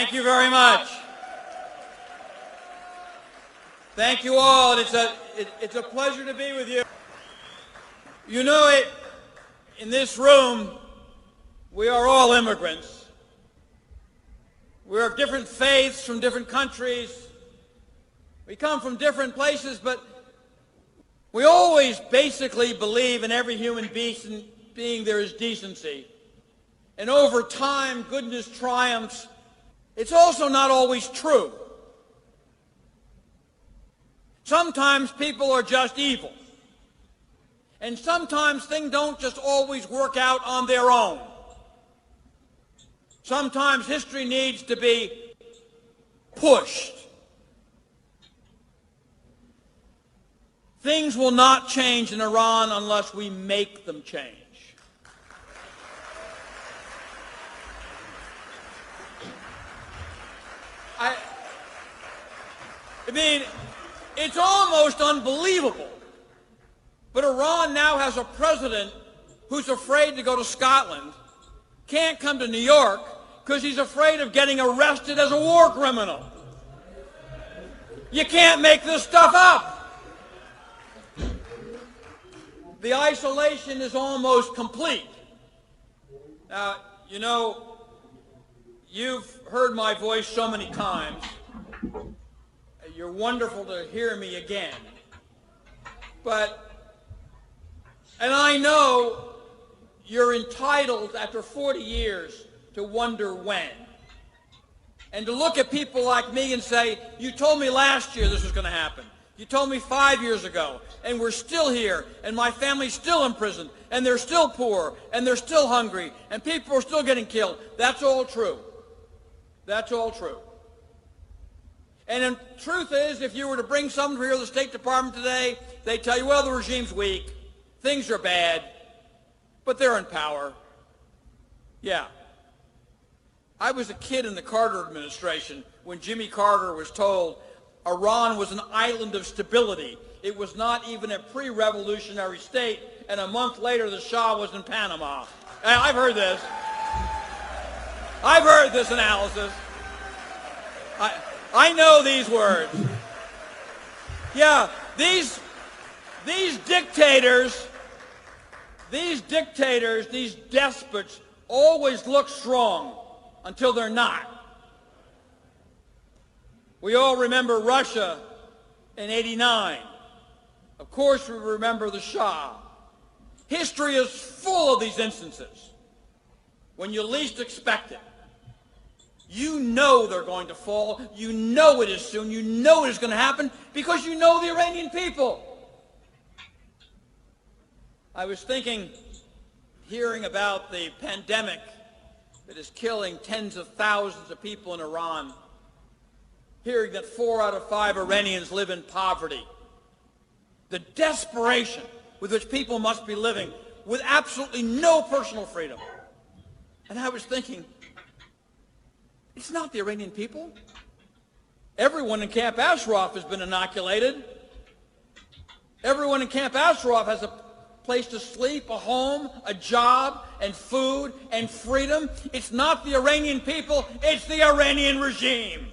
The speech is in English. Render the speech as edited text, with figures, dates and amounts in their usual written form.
Thank you very much. Thank you all. It's a pleasure to be with you. You know it, in this room, we are all immigrants. We're of different faiths, from different countries. We come from different places, but we always basically believe in every human being there is decency. And over time, goodness triumphs. It's also not always true. Sometimes people are just evil. And sometimes things don't just always work out on their own. Sometimes history needs to be pushed. Things will not change in Iran unless we make them change. I mean, it's almost unbelievable. But Iran now has a president who's afraid to go to Scotland, can't come to New York because he's afraid of getting arrested as a war criminal. You can't make this stuff up. The isolation is almost complete. Now, you know, you've heard my voice so many times. You're wonderful to hear me again. And I know you're entitled, after 40 years, to wonder when. And to look at people like me and say, you told me last year this was going to happen. You told me 5 years ago, and we're still here, and my family's still in prison, and they're still poor, and they're still hungry, and people are still getting killed. That's all true. That's all true. And the truth is, if you were to bring someone here to the State Department today, they'd tell you, well, the regime's weak, things are bad, but they're in power. Yeah. I was a kid in the Carter administration when Jimmy Carter was told Iran was an island of stability. It was not even a pre-revolutionary state, and a month later the Shah was in Panama. I've heard this. I've heard this analysis. I know these words. Yeah, these dictators, these despots always look strong until they're not. We all remember Russia in '89. Of course we remember the Shah. History is full of these instances. When you least expect it, you know they're going to fall. You know it is soon. You know it is going to happen because you know the Iranian people. I was thinking, hearing about the pandemic that is killing tens of thousands of people in Iran, hearing that 4 out of 5 Iranians live in poverty, the desperation with which people must be living with absolutely no personal freedom. And I was thinking, it's not the Iranian people. Everyone in Camp Ashraf has been inoculated. Everyone in Camp Ashraf has a place to sleep, a home, a job, and food, and freedom. It's not the Iranian people, it's the Iranian regime.